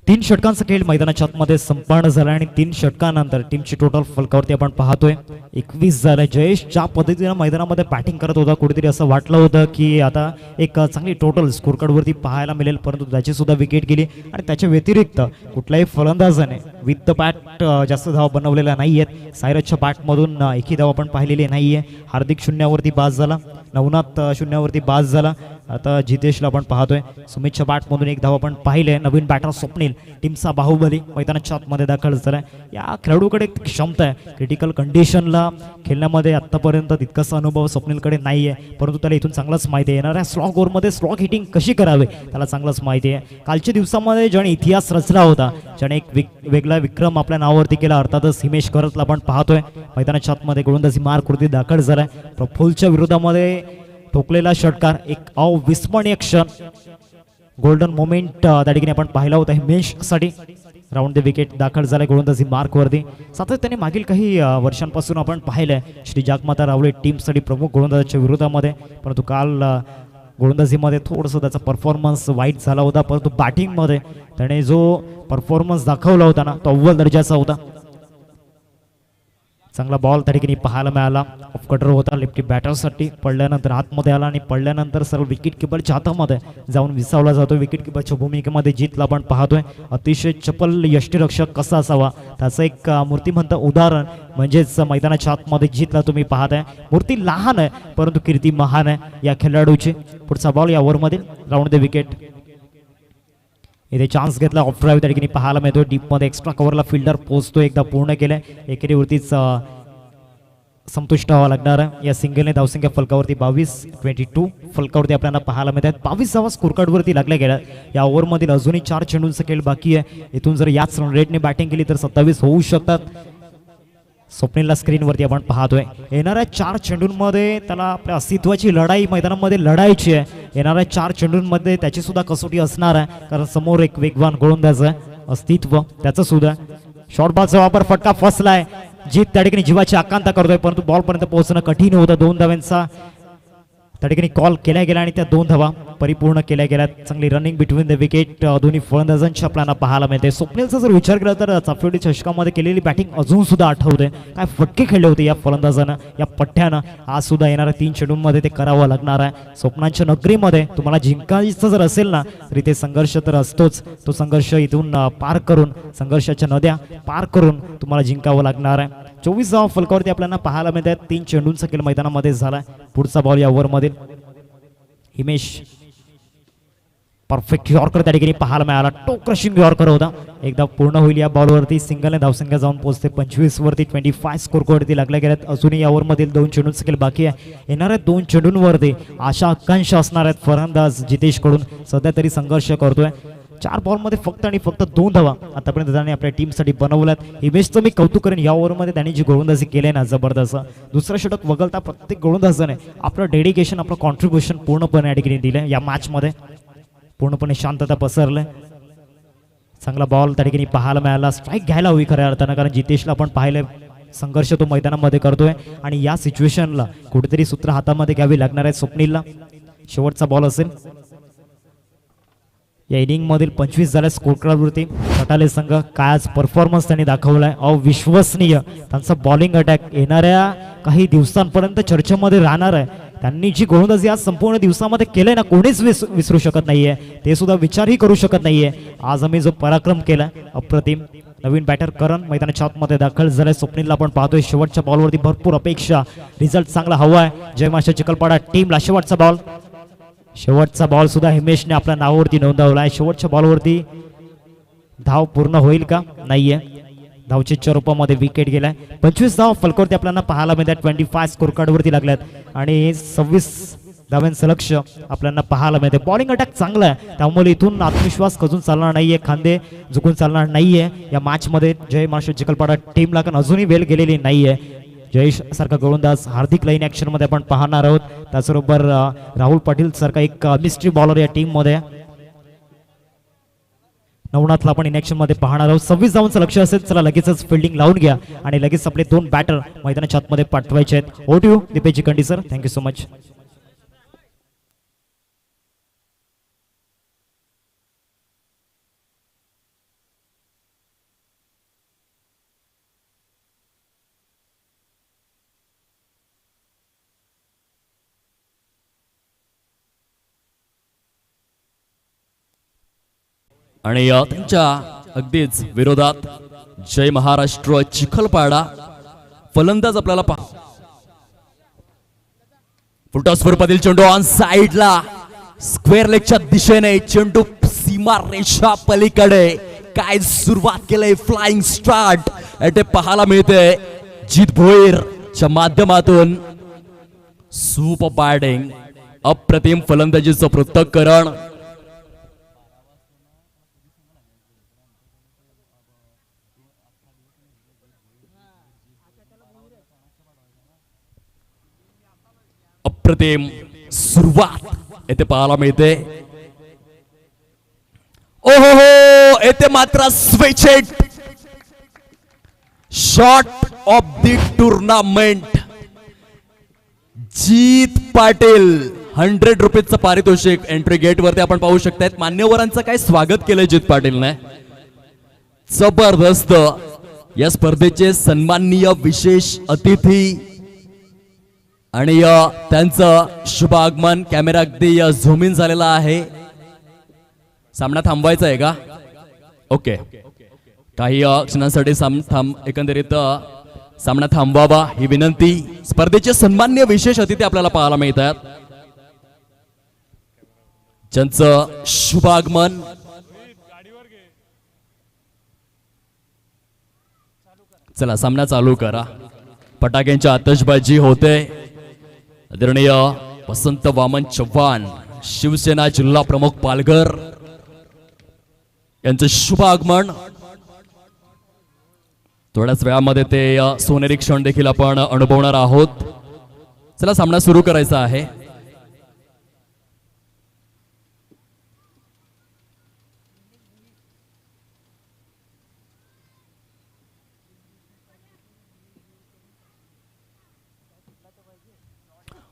3 षटकांचा खेळ मैदानाच्या आतमध्ये संपन्न झाला आणि 3 षटकानंतर टीमची टोटल फलकावरती आपण पाहतोय 21 झालं. जयेश ज्या पद्धतीने मैदानामध्ये बॅटिंग करत होता, कुठेतरी असं वाटलं होतं की आता एक चांगली टोटल स्कोर कार्डवरती पाहायला मिळेल, परंतु त्याची सुद्धा विकेट गेली आणि त्याच्या व्यतिरिक्त कुठल्याही फलंदाजाने विथ द बॅट जास्त धावा बनवलेल्या नाहीयेत. सायरजच्या बॅटमधून एकही धाव आपण पाहिलेली नाहीये. हार्दिक शून्यावरती बाद झाला, नवनाथ शून्यावरती बाद झाला. आता जितेशला आपण पाहतोय, सुमितच्या बॅटमधून एक धाव आपण पाहिले. नवीन बॅटर स्वप्नील, टीमचा बाहुबली मैदानाच्या आतमध्ये दाखल झालाय. या खेळाडूकडे क्षमता आहे, क्रिटिकल कंडिशनला खेळण्यामध्ये आतापर्यंत तितकासा अनुभव स्वप्नीलकडे नाहीये, परंतु त्याला इथून चांगलंच माहिती आहे येणाऱ्या स्लॉग ओव्हरमध्ये स्लॉग हिटिंग कशी करावे त्याला चांगलंच माहिती आहे. कालच्या दिवसामध्ये ज्याने इतिहास रचला होता, ज्याने एक वेगळा विक्रम आपल्या नावावरती केला, अर्थातच हिमेश करतला आपण पाहतोय मैदानाच्या आतमध्ये गोलंदाजी मार्कवरती दाखल झालाय. प्रफुल्लच्या विरोधामध्ये ठोकलेला षटकार, एक अविस्मरणीय क्षण, गोल्डन मोमेंट त्या ठिकाणी आपण पाहिला होता हिमेशसाठी. राऊंड द विकेट दाखल झालाय गोलंदाजी मार्कवरती. सातत्याने मागील काही वर्षांपासून आपण पाहिलंय श्री जागमाता रावले टीमसाठी प्रमुख गोलंदाजाच्या विरोधामध्ये, परंतु काल गोलंदाजीमध्ये थोडंसं त्याचा परफॉर्मन्स वाईट झाला होता, परंतु बॅटिंगमध्ये त्याने जो परफॉर्मन्स दाखवला होता ना, तो अव्वल दर्जाचा होता. चांगला बॉल त्या ठिकाणी पाहायला मिळाला, ऑफ कटर होता लेफ्टी बॅटरसाठी, पडल्यानंतर आतमध्ये आला आणि पडल्यानंतर सर्व विकेट किपरच्या हातामध्ये जाऊन विसावला जातो. विकेट किपरच्या भूमिकेमध्ये जीतला आपण पाहतोय. अतिशय चपल यष्टीरक्षक कसा असावा त्याचं एक मूर्तिमंत उदाहरण म्हणजेच मैदानाच्या आतमध्ये जीतला तुम्ही पाहताय. मूर्ती लहान आहे परंतु कीर्ती महान आहे या खेळाडूची. पुढचा बॉल या ओव्हरमधील राऊंड द विकेट. इथे चान्स घेतला, ऑफ ड्राईव्ह त्या ठिकाणी पाहायला मिळतो. डीपमध्ये एक्स्ट्रा कव्हरला फिल्डर पोहोचतो, एकदा पूर्ण केलंय. एकेरीवरतीच संतुष्ट व्हावं लागणार आहे. या सिंगलने धावसंख्या फलकावरती 22 फलकावरती आपल्याला पाहायला मिळतात. 22 धावा स्कोर कार्डवरती लागल्या गेल्या. या ओव्हरमधील अजूनही 4 चेंडूंचा खेळ बाकी आहे. इथून जर याच रन रेटने बॅटिंग केली तर 27 होऊ शकतात. स्वप्नीलला स्क्रीनवरती आपण पाहतोय. येणाऱ्या 4 चेंडूंमध्ये त्याला आपल्या अस्तित्वाची लढाई मैदानामध्ये लढायची आहे. येणाऱ्या 4 चेंडूंमध्ये त्याची सुद्धा कसोटी असणार आहे, कारण समोर एक वेगवान गोलंदाज आहे, अस्तित्व त्याचं सुद्धा. शॉर्ट बॉलचा वापर, फटका फसलाय. जीत त्या ठिकाणी जीवाची आकांक्षा करतोय, परंतु बॉल पर्यंत पोहोचणं कठीण होतं. 2 धावांचा त्या ठिकाणी कॉल केल्या गेला आणि त्या 2 धावा परिपूर्ण केल्या गेल्या. चांगली रनिंग बिटवीन द विकेट दोन्ही फलंदाजांची आपल्याला पाहायला मिळते. स्वप्नीलचा जर विचार केला तर चाफेवडी चषकामध्ये केलेली बॅटिंग अजून सुद्धा आठवते. काय फटके खेळले होते या फलंदाजानं, या पठ्ठ्यानं. आज सुद्धा येणाऱ्या 3 चेंडूंमध्ये ते करावं लागणार आहे. स्वप्नांच्या नगरीमध्ये तुम्हाला जिंकायचं जर असेल ना तरी ते संघर्ष तर असतोच. तो संघर्ष इथून पार करून, संघर्षाच्या नद्या पार करून तुम्हाला जिंकावं लागणार आहे. 24 धावा फलकावरती आपल्याला पाहायला मिळतात. 3 चेंडूंचा खेळ मैदानामध्ये झाला. पुढचा बॉल या ओव्हरमध्ये हिमेश परफेक्ट यॉर्कर त्या ठिकाणी पाहायला मिळाला. टो क्रशिंग यॉर्कर होता. एकदा पूर्ण होईल या बॉलवरती. सिंगलने धावसंख्या जाऊन पोहोचते 25 वरती. 25 स्कोरवरती लागल्या गेल्यात. अजूनही या ओव्हरमधील 2 चेंडू स्किल बाकी आहे. येणाऱ्या 2 चेंडूंवरती आशा आकांक्षा असणार आहेत फलंदाज जितेश कडून. सध्या तरी संघर्ष करतोय. 4 बॉलमध्ये फक्त आणि फक्त 2 धावा आतापर्यंत त्याने आपल्या टीमसाठी बनवल्यात. हिमेशचं मी कौतुक करेन. या ओव्हरमध्ये त्यांनी जी गोलंदाजी केली ना जबरदस्त. दुसरं षटक वगळता प्रत्येक गोलंदाजाने आपलं डेडिकेशन आपलं कॉन्ट्रीब्युशन पूर्णपणे या ठिकाणी दिलं. या मॅचमध्ये पूर्णपणे शांतता पसरले. चांगला बॉल त्या ठिकाणी पाहायला मिळाला. स्ट्राईक घ्यायला हवी खऱ्या अर्थानं, कारण जितेशला आपण पाहिलं संघर्ष तो मैदानामध्ये करतोय आणि या सिच्युएशनला कुठेतरी सूत्र हातामध्ये घ्यावी लागणार आहे स्वप्नीलला. शेवटचा बॉल असेल या इनिंग मधील. 25 झाल्या स्कोर कार्डवरती. फटाले संघ काय आज परफॉर्मन्स त्यांनी दाखवलाय, अविश्वसनीय. त्यांचा बॉलिंग अटॅक येणाऱ्या काही दिवसांपर्यंत चर्चेमध्ये राहणार आहे. त्यांनी जी गोलंदाजी आज संपूर्ण दिवसामध्ये केलंय ना, कोणीच विसरू शकत नाहीये. ते सुद्धा विचारही करू शकत नाहीये. आज आम्ही जो पराक्रम केलाय अप्रतिम. नवीन बॅटर करण मैदानाच्या आतमध्ये दाखल झालाय. स्वप्नीलला आपण पाहतोय. शेवटच्या बॉलवरती भरपूर अपेक्षा. रिझल्ट चांगला हवा आहे जय मास्टर चिखलपाडा टीमला. शेवटचा बॉल सुद्धा हिमेशने आपल्या नावावरती नोंदवला आहे. शेवटच्या बॉलवरती धाव पूर्ण होईल का? नाहीये. धावचेच्या रूपामध्ये विकेट गेलाय. 25 धाव फलकावरती आपल्याला पाहायला मिळतात. 25 स्कोर कार्डवरती लागल्यात आणि 26 धावांचं लक्ष आपल्याला पाहायला मिळते. बॉलिंग अटॅक चांगला आहे, त्यामुळे इथून आत्मविश्वास खचून चालणार नाहीये, खांदे झुकून चालणार नाहीये या मॅच मध्ये. जय महाराष्ट्र चिखलपाडा टीमला कारण अजूनही वेळ गेलेली नाहीये. जयेश सारखा गोलंदाज हार्दिक लाईन ऍक्शन मध्ये आपण पाहणार आहोत. त्याचबरोबर राहुल पाटील सारखा एक मिस्ट्री बॉलर या टीम मध्ये. नवनाथला आपण इन ऍक्शन मध्ये पाहणार आहोत. 26 धावांचं लक्ष असेल. चला लगेचच फिल्डिंग लावून घ्या आणि लगेच आपले 2 बॅटर मैदानाच्या आतमध्ये पाठवायचे आहेत. Over to you Deepesh Jikandi sir. Thank you so much. आणि त्यांच्या अगदीच विरोधात जय महाराष्ट्र चिखलपाडा फलंदाज आपल्याला पहा. फुलटॉस स्वरूपातील चेंडू ऑन साइडला स्क्वेअर लेगच्या दिशेने. चेंडू सीमा रेषा पलीकडे. काय सुरुवात केलंय फ्लाइंग स्टार्ट ते पाहायला मिळते. जित भोईरच्या माध्यमातून सुपर बॅटिंग. अप्रतिम फलंदाजीचं पृथक्करण. अप्रतिम सुरुवात येथे पाहायला मिळते. ओहो हो, येथे मात्र switch hit. Shot of the tournament. Jeet Patil 100 रुपीजचं पारितोषिक एंट्री गेट वरती आपण पाहू शकतायत. मान्यवरांचं काय स्वागत केलंय जीत पाटीलने. जबरदस्त. या स्पर्धेचे सन्माननीय विशेष अतिथी आणि त्यांचं शुभ आगमन. कॅमेरा अगदी झूम इन झालेला आहे. सामना थांबवायचा आहे का? ओके. काही क्षणांसाठी एकंदरीत सामना थांबवावा ही विनंती. स्पर्धेचे सन्माननीय विशेष अतिथी आपल्याला पाहायला मिळतात, ज्यांचं शुभ आगमन. चला सामना चालू करा. फटाक्यांची आतषबाजी होते. आदरणीय वसंत वामन चव्हाण शिवसेना जिल्हा प्रमुख पालघर यांचं शुभ आगमन. थोड्याच वेळामध्ये ते सोनेरी क्षण देखील आपण अनुभवणार आहोत. चला सामना सुरू करायचा आहे.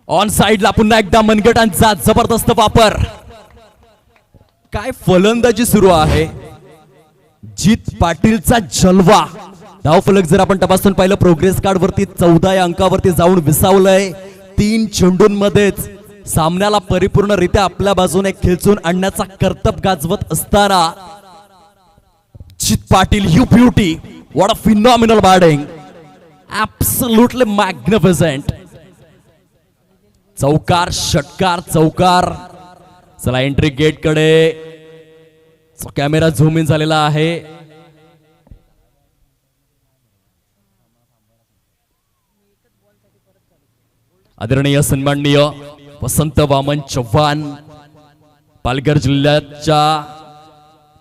ऑन साइडला पुन्हा एकदा मनगटांचा जबरदस्त वापर. काय फलंदाजी सुरू आहे. जीत पाटीलचा जलवा. धावफलक जर आपण तपासून पाहिलं प्रोग्रेस कार्ड वरती 14 या अंकावरती जाऊन विसावलंय. 3 चेंडूंमध्येच सामन्याला परिपूर्णरित्या आपल्या बाजूने खेचून आणण्याचा कर्तव्य गाजवत असताना Jeet Patil you beauty. What a phenomenal batting. Absolutely magnificent. चौकार षटकार चौकार. चला एंट्री गेट कडे कॅमेरा झूम इन झालेला आहे. आदरणीय सन्माननीय वसंत वामन चव्हाण, पालघर जिल्ह्याच्या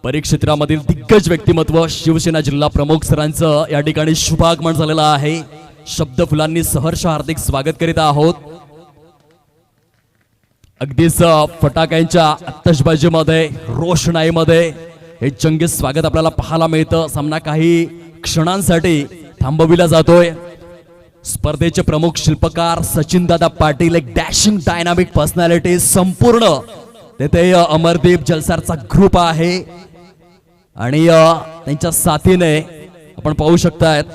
परिक्षेत्रामधील दिग्गज व्यक्तिमत्व शिवसेना जिल्हा प्रमुख सरांचं या ठिकाणी शुभागमन झालेलं आहे. शब्द फुलांनी सहर्ष हार्दिक स्वागत करीत आहोत. अगदीच फटाक्यांच्या आतषबाजीमध्ये, रोषणाईमध्ये हे जंगी स्वागत आपल्याला पाहायला मिळतं. सामना काही क्षणांसाठी थांबविला जातोय. स्पर्धेचे प्रमुख शिल्पकार सचिनदादा पाटील, एक डॅशिंग डायनामिक पर्सनॅलिटी, संपूर्ण तेथे अमरदीप जलसारचा ग्रुप आहे आणि त्यांच्या साथीने आपण पाहू शकतायत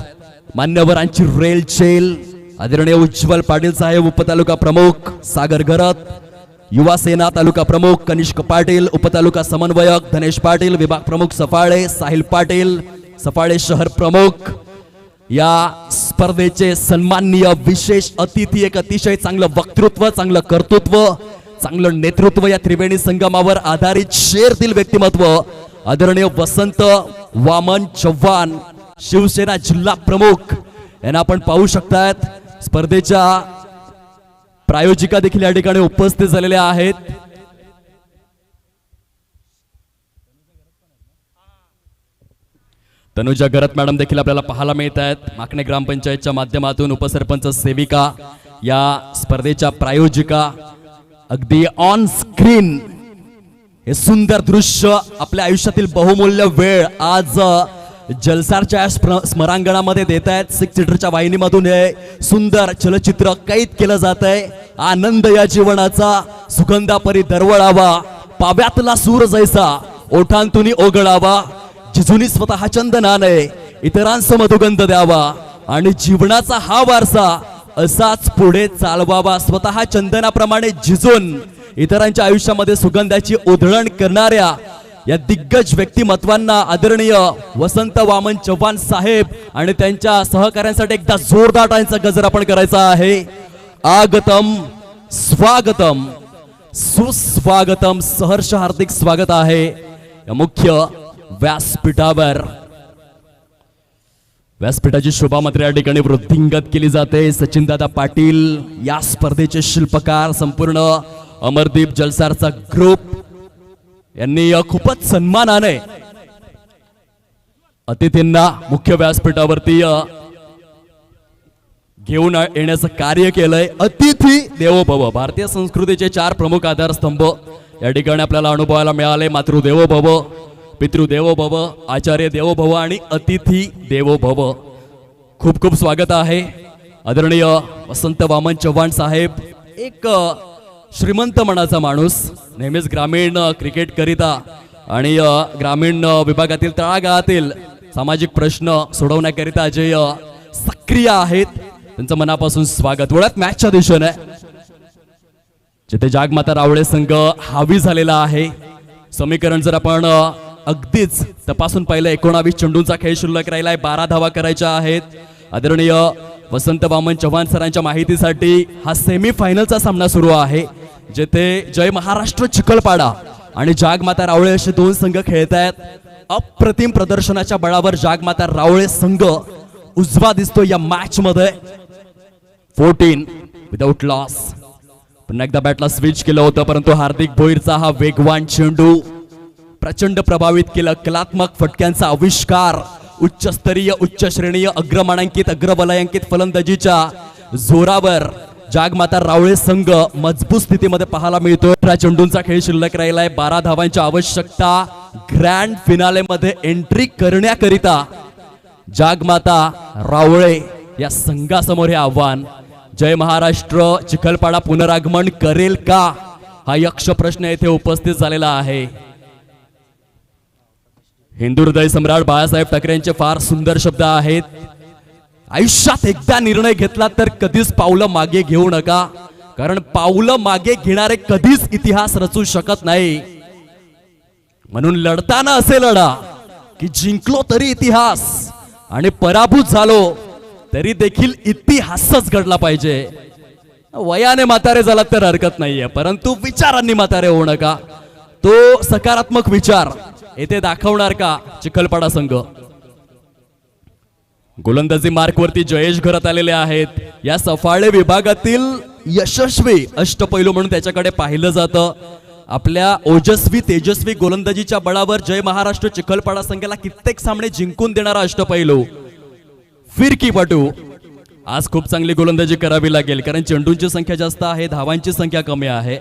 मान्यवरांची रेलचेल. आदरणीय उज्ज्वल पाटील साहेब उपतालुका प्रमुख, सागर घरत युवा सेना तालुका प्रमुख, कनिष्क पाटील उपतालुका समन्वयक, धनेश पाटील विभाग प्रमुख सफाळे, साहिल पाटील सफाळे शहर प्रमुख. या स्पर्धेचे सन्माननीय विशेष अतिथी, एक अतिशय चांगलं वक्तृत्व, चांगलं कर्तृत्व, चांगलं नेतृत्व या त्रिवेणी संगमावर आधारित शेरतील व्यक्तिमत्व आदरणीय वसंत वामन चव्हाण, शिवसेना जिल्हा प्रमुख यांना आपण पाहू शकतायत. स्पर्धेच्या प्रायोजिका देखील या ठिकाणी उपस्थित झालेल्या आहेत. तनुजा गरत मॅडम देखील आपल्याला पाहायला मिळत आहेत. माकणे ग्रामपंचायतच्या माध्यमातून उपसरपंच सेविका या स्पर्धेच्या प्रायोजिका. अगदी ऑन स्क्रीन हे सुंदर दृश्य, आपल्या आयुष्यातील बहुमूल्य वेळ आज जलसारच्या स्मरांगणामध्ये देत आहेत. 6 सीटरच्या वाहिनीमधून हे सुंदर चलचित्र कैद केलं जात आहे. आनंद या जीवनाचा सुगंधापरी दरवळावा, पाव्यातला सूर जैसा ओठांतून ओघळावा, जिजुनी स्वतः चंदनाने इतरांस मधुगंध द्यावा आणि जीवनाचा हा वारसा असाच पुढे चालवावा. स्वतः चंदनाप्रमाणे झिजून इतरांच्या आयुष्यामध्ये सुगंधाची उधळण करणाऱ्या या दिग्गज व्यक्तिमत्वांना आदरणीय वसंत वामन चव्हाण साहेब आणि त्यांच्या सहकाऱ्यांसाठी एकदा जोरदार टाळ्यांचा गजर आपण करायचा आहे. आगतम स्वागतम सुस्वागतम, सहर्ष हार्दिक स्वागत आहे या मुख्य व्यासपीठावर. व्यासपीठाची शोभा मात्र या ठिकाणी वृद्धिंगत केली जाते. सचिनदादा पाटील या स्पर्धेचे शिल्पकार, संपूर्ण अमरदीप जलसारचा ग्रुप यांनी खूपच सन्मानाने अतिथींना मुख्य व्यासपीठावरती घेऊन येण्याचं कार्य केलंय. अतिथी देवो भव, भारतीय संस्कृतीचे 4 प्रमुख आधारस्तंभ या ठिकाणी आपल्याला अनुभवायला मिळाले. मातृदेवो भव, पितृदेवो भव, आचार्य देवो भव आणि अतिथी देवो भव. खूप खूप स्वागत आहे. आदरणीय वसंत वामन चव्हाण साहेब एक श्रीमंत मनाचा माणूस, नेहमीच ग्रामीण क्रिकेट करिता आणि ग्रामीण विभागातील तळागाळातील सामाजिक प्रश्न सोडवण्याकरिता जे सक्रिय आहेत त्यांचं मनापासून स्वागत. वळत मॅचच्या दिशेने जिथे जागमाता रावळे संघ हावी झालेला आहे. समीकरण जर आपण अगदीच तपासून पाहिलं, 19 चेंडूंचा खेळ शिल्लक राहिलाय, 12 धावा करायच्या आहेत. आदरणीय वसंत वामन चव्हाण सरांच्या माहितीसाठी हा सेमीफायनलचा सामना सुरू आहे, जेथे जय महाराष्ट्र चिखलपाडा आणि जागमाता रावळे असे 2 संघ खेळत आहेत. अप्रतिम प्रदर्शनाच्या बळावर जागमाता रावळे संघ उजवा दिसतो या मॅच मध्ये. 14 विदाउट लॉस. पुन्हा एकदा बॅटला स्विच केलं होतं, परंतु हार्दिक भोईरचा हा वेगवान चेंडू प्रचंड प्रभावित केलं. कलात्मक फटक्यांचा आविष्कार, उच्चस्तरीय, उच्च श्रेणीय, अग्रमानांकित, अग्रवलयांकित फलंदाजीच्या जोरावर जागमाता रावळे संघ मजबूत स्थितीमध्ये पाहायला मिळतोय. 18 चेंडूंचा खेळ शिल्लक राहिलाय. 12 धावांची आवश्यकता. ग्रँड फिनाले मध्ये एंट्री करण्याकरिता जागमाता रावळे या संघासमोर हे आव्हान. जय महाराष्ट्र चिखलपाडा पुनरागमन करेल का, हा यक्ष प्रश्न येथे उपस्थित झालेला आहे. हिंदू हृदय सम्राट बाळासाहेब ठाकरे यांचे फार सुंदर शब्द आहेत. आयुष्यात एकदा निर्णय घेतला तर कधीच पावलं मागे घेऊ नका, कारण पावलं मागे घेणारे कधीच इतिहास रचू शकत नाही. म्हणून लढताना असे लढा की जिंकलो तरी इतिहास आणि पराभूत झालो तरी देखील इतिहासच घडला पाहिजे. वयाने म्हातारे झालात तर हरकत नाहीये, परंतु विचारांनी म्हातारे होऊ नका. तो सकारात्मक विचार येथे दाखवणार का चिखलपाडा संघ? गोलंदाजी मार्कवरती जयेश घरात आलेले आहेत. या सफाळे विभागातील यशस्वी अष्टपैलू म्हणून त्याच्याकडे पाहिलं जातं. आपल्या ओजस्वी तेजस्वी गोलंदाजीच्या बळावर जय महाराष्ट्र चिखलपाडा संघाला कित्येक सामने जिंकून देणारा अष्टपैलू फिरकीपटू. आज खूप चांगली गोलंदाजी करावी लागेल कारण चेंडूंची संख्या जास्त आहे, धावांची संख्या कमी आहे.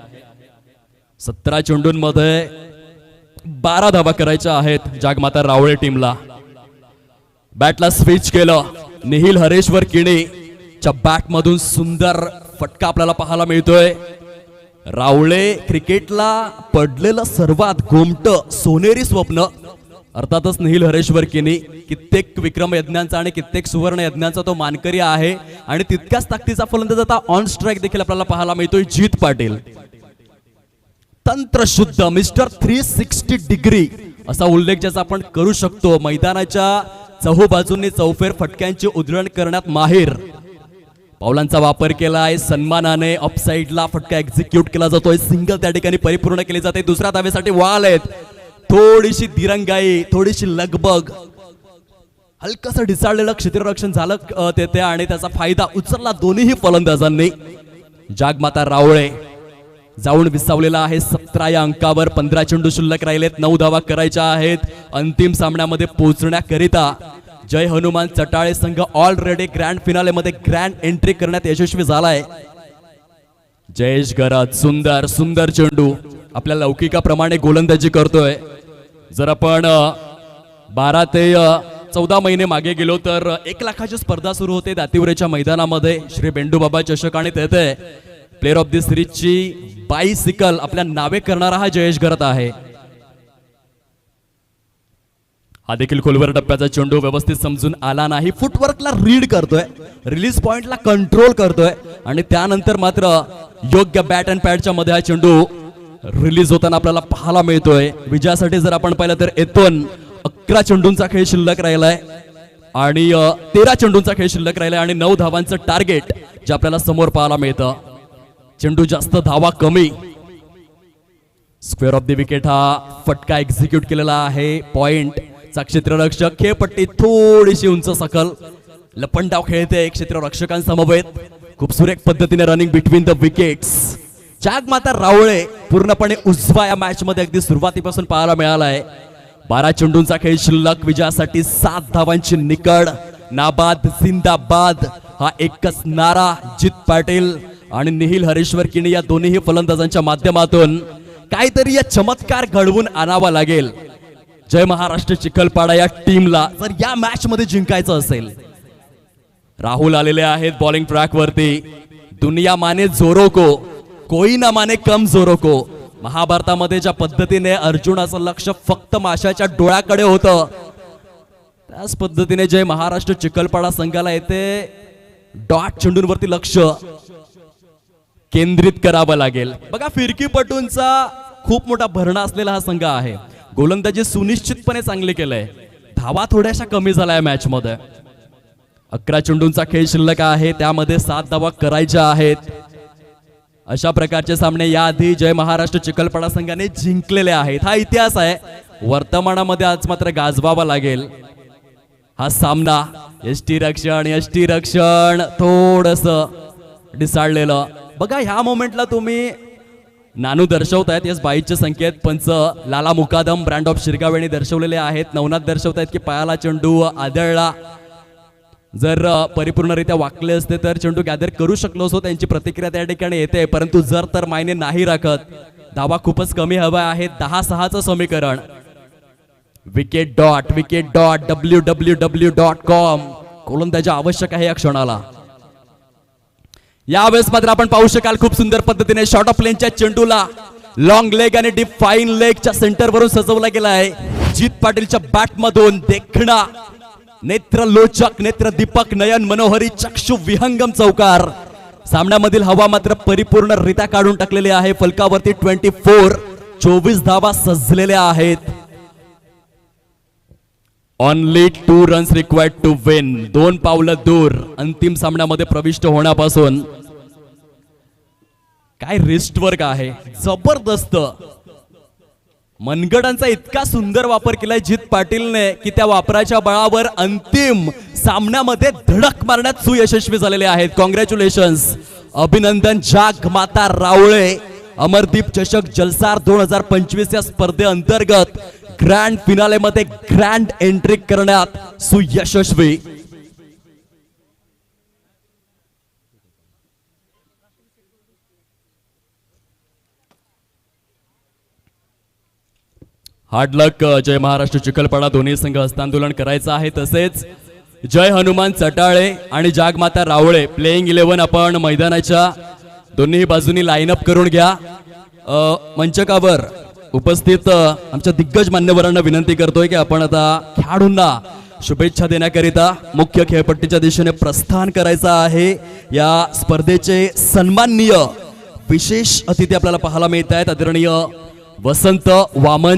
17 चेंडूंमध्ये 12 धावा करायच्या आहेत जागमाता रावळे टीमला. बॅटला स्विच केलं. निहिल हरेश्वर किणीच्या बॅट मधून सुंदर फटका आपल्याला पाहायला मिळतोय. रावळे क्रिकेटला पडलेलं सर्वात गोमटं सोनेरी स्वप्न अर्थातच निहिल हरेश्वर किनी. कित्येक विक्रम यज्ञांचा आणि कित्येक सुवर्ण यज्ञांचा तो मानकरी आहे आणि तितक्याच ताकदीचा फलंदाज आता ऑन स्ट्राईक देखील आपल्याला पाहायला मिळतोय जित पाटील. तंत्रशुद्ध मिस्टर 360 डिग्री असा उल्लेख ज्याचा आपण करू शकतो. मैदानाच्या चहूबाजूंनी चौफेर फटक्यांची उधळण करण्यात माहिर. पावलांचा वापर केलाय. सन्मानाने ऑफसाईडला फटका एक्झिक्यूट केला जातोय. सिंगल त्या ठिकाणी परिपूर्ण केली जाते. दुसऱ्या धावेसाठी वाल आहेत. थोडीशी दिरंगाई, थोडीशी लगबग, हलकसं ढिसाळलेलं क्षेत्ररक्षण झालं तेथे आणि त्याचा फायदा उचलला दोन्हीही फलंदाजांनी. जागमाता रावळे जाऊन विसावलेला आहे 17 या अंकावर. 15 चेंडू शिल्लक राहिलेत. 9 धावा करायच्या आहेत. अंतिम सामन्यामध्ये पोहोचण्याकरिता जय हनुमान चटाळे संघ ऑलरेडी ग्रँड फिनाले मध्ये ग्रँड एंट्री करण्यात यशस्वी झालाय. जयेश घरात सुंदर सुंदर चेंडू आपल्या लौकिकाप्रमाणे गोलंदाजी करतोय. जर आपण 12 ते 14 महिने मागे गेलो तर 1 लाखाची स्पर्धा सुरू होते दातिवरेच्या मैदानामध्ये. श्री बेंडूबाबा चषक आणि तेथे प्लेअर ऑफ द सिरीजची बायसिकल आपल्या नावे करणारा हा जयेश घरात आहे. हा देखील खोलवर टप्प्याचा चेंडू व्यवस्थित समजून आला नाही. फुटवर्कला रीड करतोय, रिलीज पॉइंटला कंट्रोल करतोय आणि त्यानंतर मात्र योग्य बॅट अँड पॅडच्या मध्ये हा चेंडू रिलीज होताना आपल्याला पाहायला मिळतोय. विजयासाठी जर आपण पाहिलं तर एकूण 11 चेंडूंचा खेळ शिल्लक राहिलाय आणि 13 चेंडूंचा खेळ शिल्लक राहिलाय आणि 9 धावांचं टार्गेट जे आपल्याला समोर पाहायला मिळतं. चेंडू जास्त, धावा कमी. स्क्वेअर ऑफ द विकेट हा फटका एक्झिक्यूट केलेला आहे. पॉइंट चा क्षेत्ररक्षक. खेळपट्टी थोडीशी उंच सकल. लपंडाव खेळते क्षेत्ररक्षकांसमवेत. खूप सुरेख पद्धतीने रनिंग बिटवीन द विकेट्स. जागमाता रावळे पूर्णपणे उजवा या मॅच मध्ये अगदी सुरुवातीपासून पाहायला मिळालाय. 12 चेंडूंचा खेळ शिल्लक. विजयासाठी 7 धावांची निकड. नाबाद जिंदाबाद हा एकच नारा जित पाटील आणि निहिल हरेश्वर किणी या दोन्ही फलंदाजांच्या माध्यमातून काहीतरी या चमत्कार घडवून आणावा लागेल जय महाराष्ट्र चिखलपाडा या टीमला जर या मॅच मध्ये जिंकायचं असेल. राहुल आलेले आहेत बॉलिंग ट्रॅक वरती. दुनिया माने जोरो को कोई ना माने कम जोरो को. महाभारतामध्ये ज्या पद्धतीने अर्जुनाचं लक्ष फक्त माशाच्या डोळ्याकडे होतं त्याच पद्धतीने जय महाराष्ट्र चिखलपाडा संघाला येथे डॉट चेंडूंवरती लक्ष केंद्रित करावं लागेल. बघा फिरकीपटूंचा खूप मोठा भरणा असलेला हा संघ आहे. गोलंदाजी सुनिश्चितपणे चांगली केलंय. धावा थोड्याशा कमी झाल्या मॅच मध्ये. 11 चेंडूंचा खेळ शिल्लक आहे. त्यामध्ये 7 धावा करायच्या आहेत. अशा प्रकारचे सामने याआधी जय महाराष्ट्र चिखलपाडा संघाने जिंकलेले आहेत. हा इतिहास आहे. वर्तमानामध्ये आज मात्र गाजवावा लागेल हा सामना. यष्टी रक्षण थोडस डिसाळलेलं. बघा ह्या मोमेंटला तुम्ही नानू दर्शवतायत. यस बाईचे संकेत पंच लाला मुकादम ब्रँड ऑफ शिरगाव यांनी दर्शवलेले आहेत. नवनाथ दर्शवतायत की पायाला चेंडू आदळला. जर परिपूर्णरित्या वाकले असते तर चेंडू गॅदर करू शकलो असतो. त्यांची प्रतिक्रिया त्या ठिकाणी येते. परंतु जर तर मायने नाही राखत. धावा खूपच कमी हवा आहेत. 10-6चं समीकरण. विकेट डॉट www.com गोलंदाजी आवश्यक आहे या क्षणाला. यावेळेस मात्र आपण पाहू शकाल खूप सुंदर पद्धतीने शॉर्ट ऑफ लेनच्या चेंडूला लॉंग लेग आणि डीप फाईन लेगच्या सेंटर वरून सजवला गेला आहे. जित पाटीलच्या बॅट मधून देखणा नेत्रलोचक नेत्रदीपक नयन मनोहरी चक्षु विहंगम चौकार. सामन्यामधील हवा मात्र परिपूर्णरित्या काढून टाकलेली आहे. फलकावरती 24 धावा सजलेल्या आहेत. Only 2 runs required to win. 2 पावलं दूर अंतिम सामन्यामध्ये प्रविष्ट होण्यापासून. काय रिस्ट वर्क आहे जबरदस्त. मनगटांचा इतका सुंदर वापर केलाय जित पाटीलने की त्या वापराच्या बळावर अंतिम सामन्यामध्ये धडक मारण्यात सुयशस्वी झालेले आहेत. कॉंग्रॅच्युलेशन्स, अभिनंदन. जाग माता रावळे अमरदीप चषक जलसार 2025 या स्पर्धेअंतर्गत ग्रँड फिनाले मध्ये ग्रँड एंट्री करण्यात सुयशस्वी. हार्ड लक. जय महाराष्ट्र चिखलपाडा दोन्ही संघ हस्तांदोलन करायचं आहे. तसेच जय हनुमान चटाळे आणि जागमाता रावळे प्लेइंग 11 आपण मैदानाच्या दोन्ही बाजूनी लाईनअप करून घ्या. मंचकावर उपस्थित आमच्या दिग्गज मान्यवरांना विनंती करतोय की आपण आता खेळाडूंना शुभेच्छा देण्याकरिता मुख्य खेळपट्टीच्या दिशेने प्रस्थान करायचं आहे. या स्पर्धेचे सन्माननीय विशेष अतिथी आपल्याला पाहायला मिळत आहेत. आदरणीय वसंत वामन